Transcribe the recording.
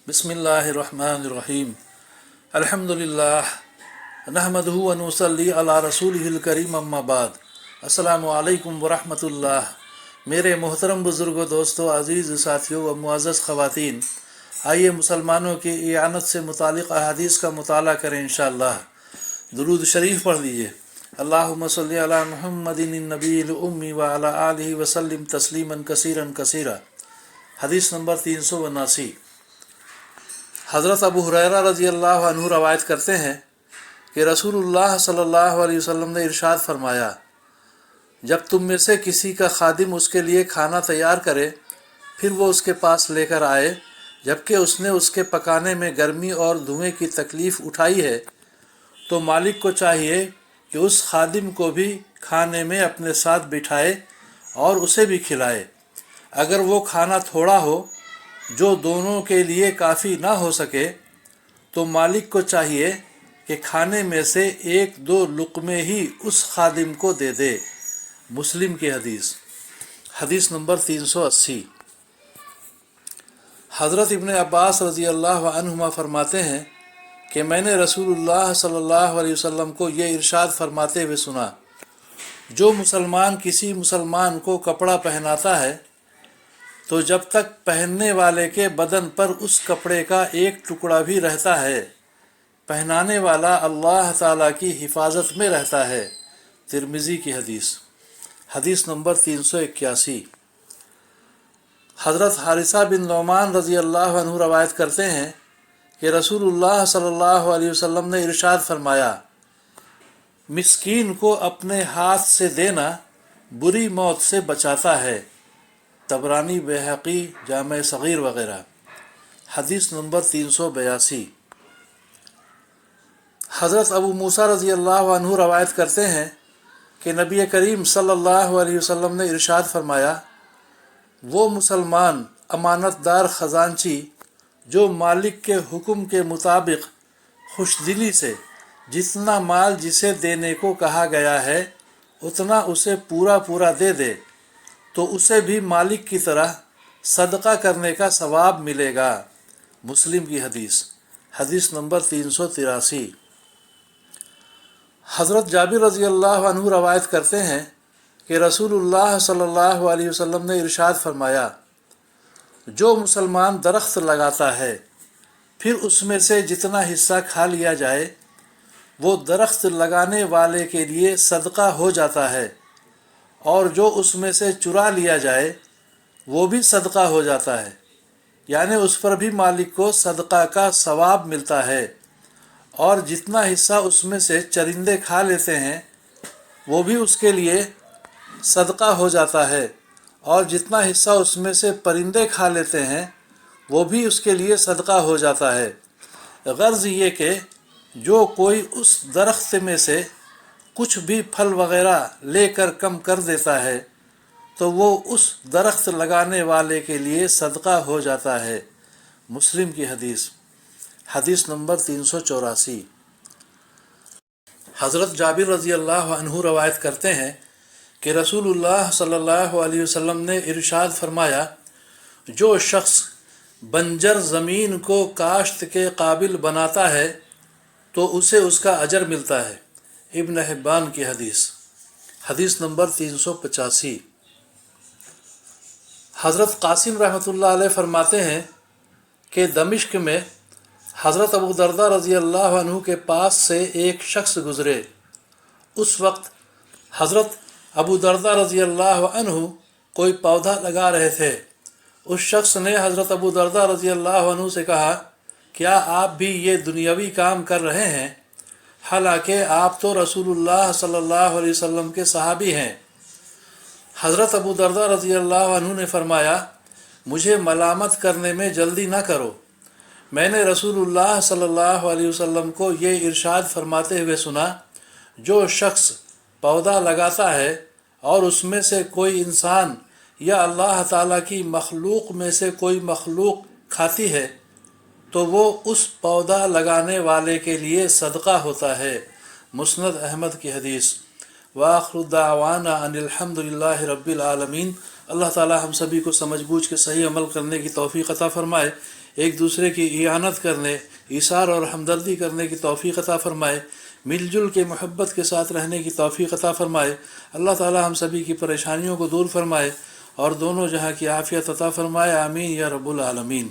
बिस्मिल्लाहिर्रहमानिर्रहीम अल्हम्दुलिल्लाह नहमदुहु व नुसल्ली अला रसूलिहिल करीम अम्मा बाद। अस्सलामु अलैकुम व रहमतुल्लाह। मेरे मोहतरम बुज़ुर्गों, दोस्तों, अज़ीज़ साथियों व मुअज़्ज़ज़ ख़वातीन, आइए मुसलमानों की इयानत से मुतालिक़ अहादीस का मुताला करें इंशाअल्लाह। दुरूद शरीफ पढ़ लीजिए। अल्लाहुम्मा सल्लि अला मुहम्मदिन नबील उम्मी व अला आलिहि व सल्लिम तस्लीमन कसीरन कसीरा। हदीस नंबर 379। हज़रत अबू हुरैरा रज़ी अल्लाह अन्हु रवायत करते हैं कि रसूलुल्लाह सल्लल्लाहु अलैहि वसल्लम ने इरशाद फरमाया, जब तुम में से किसी का खादिम उसके लिए खाना तैयार करे, फिर वो उसके पास लेकर आए जबकि उसने उसके पकाने में गर्मी और धुएं की तकलीफ़ उठाई है, तो मालिक को चाहिए कि उस खादिम को भी खाने में अपने साथ बिठाए और उसे भी खिलाए। अगर वो खाना थोड़ा हो जो दोनों के लिए काफ़ी ना हो सके, तो मालिक को चाहिए कि खाने में से एक दो लुक़मे ही उस खादिम को दे दे। मुस्लिम की हदीस। हदीस नंबर 380। हज़रत इब्न अब्बास रज़ी अल्लाह अन्हुमा फरमाते हैं कि मैंने रसूलुल्लाह सल्लल्लाहु अलैहि वसल्लम को ये इरशाद फरमाते हुए सुना, जो मुसलमान किसी मुसलमान को कपड़ा पहनाता है, तो जब तक पहनने वाले के बदन पर उस कपड़े का एक टुकड़ा भी रहता है, पहनाने वाला अल्लाह ताला की हिफाजत में रहता है। तिरमिज़ी की हदीस। हदीस नंबर 381। हज़रत हारिसा बिन नौमान रज़ी अल्लाह अन्हु रवायत करते हैं कि रसूलुल्लाह सल्लल्लाहु अलैहि वसल्लम ने इरशाद फरमाया, मिस्कीन को अपने हाथ से देना बुरी मौत से बचाता है। तबरानी, बैहक़ी, जामे सग़ीर वग़ैरह। हदीस नंबर 382। हज़रत अबू मूसा रज़ी अल्लाह अन्हु रवायत करते हैं कि नबी करीम सल्लल्लाहु अलैहि वसल्लम ने इरशाद फरमाया, वो मुसलमान अमानतदार ख़ज़ानची जो मालिक के हुक्म के मुताबिक खुशदिली से जितना माल जिसे देने को कहा गया है उतना उसे पूरा पूरा दे दे, तो उसे भी मालिक की तरह सदका करने का सवाब मिलेगा। मुस्लिम की हदीस। हदीस नंबर 383। हज़रत जाबिर रज़ी अल्लाह अन्हु रवायत करते हैं कि रसूलुल्लाह सल्लल्लाहु अलैहि वसल्लम ने इरशाद फरमाया, जो मुसलमान दरख्त लगाता है फिर उसमें से जितना हिस्सा खा लिया जाए वो दरख्त लगाने वाले के लिए सदका हो जाता है, और जो उसमें से चुरा लिया जाए वो भी सदका हो जाता है, यानी उस पर भी मालिक को सदका का सवाब मिलता है। और जितना हिस्सा उसमें से चरिंदे खा लेते हैं वो भी उसके लिए सदका हो जाता है, और जितना हिस्सा उसमें से परिंदे खा लेते हैं वो भी उसके लिए सदका हो जाता है। गर्ज़ ये कि जो कोई उस दरख्त में से कुछ भी फल वग़ैरह लेकर कम कर देता है तो वो उस दरख्त लगाने वाले के लिए सदका हो जाता है। मुस्लिम की हदीस। हदीस नंबर 384। हज़रत जाबिर रज़ी अल्लाह अन्हु रवायत करते हैं कि रसूलुल्लाह सल्लल्लाहु अलैहि वसल्लम ने इरशाद फरमाया, जो शख्स बंजर ज़मीन को काश्त के काबिल बनाता है तो उसे उसका अजर मिलता है। इब्न हिब्बान की हदीस। हदीस नंबर 385। हज़रत कासिम रहमतुल्लाह अलैह फरमाते हैं कि दमिश्क में हज़रत अबू दरदा रज़ी अल्लाह अन्हु के पास से एक शख्स गुज़रे। उस वक्त हज़रत अबू दरदा रज़ी अल्लाह अन्हु कोई पौधा लगा रहे थे। उस शख्स ने हज़रत अबू दरदा रज़ी अल्लाह अन्हु से कहा, क्या आप भी ये दुनियावी काम कर रहे हैं? हालांकि आप तो रसूलुल्लाह सल्लल्लाहु अलैहि वसल्लम के सहाबी हैं। हज़रत अबू दरदा रज़ी अल्लाह अन्हु ने फरमाया, मुझे मलामत करने में जल्दी ना करो। मैंने रसूलुल्लाह सल्लल्लाहु अलैहि वसल्लम को ये इरशाद फरमाते हुए सुना, जो शख्स पौधा लगाता है और उसमें से कोई इंसान या अल्लाह ताला की मखलूक में से कोई मखलूक खाती है तो वो उस पौधा लगाने वाले के लिए सदका होता है। मुस्नद अहमद की हदीस। वाखिरु दावाना अनिल हम्दुलिल्लाहि रब्बिल आलमीन। अल्लाह ताला हम सभी को समझ बूझ के सही अमल करने की तौफीक अता फरमाए। ایک دوسرے کی اعانت کرنے، ایثار اور ہمدردی کرنے کی توفیق عطا فرمائے، مل جل کے محبت کے ساتھ رہنے کی توفیق عطا فرمائے۔ اللہ تعالی ہم سبھی کی پریشانیوں کو دور فرمائے اور دونوں جہاں کی عافیت عطا فرمائے، آمین یا رب العالمین۔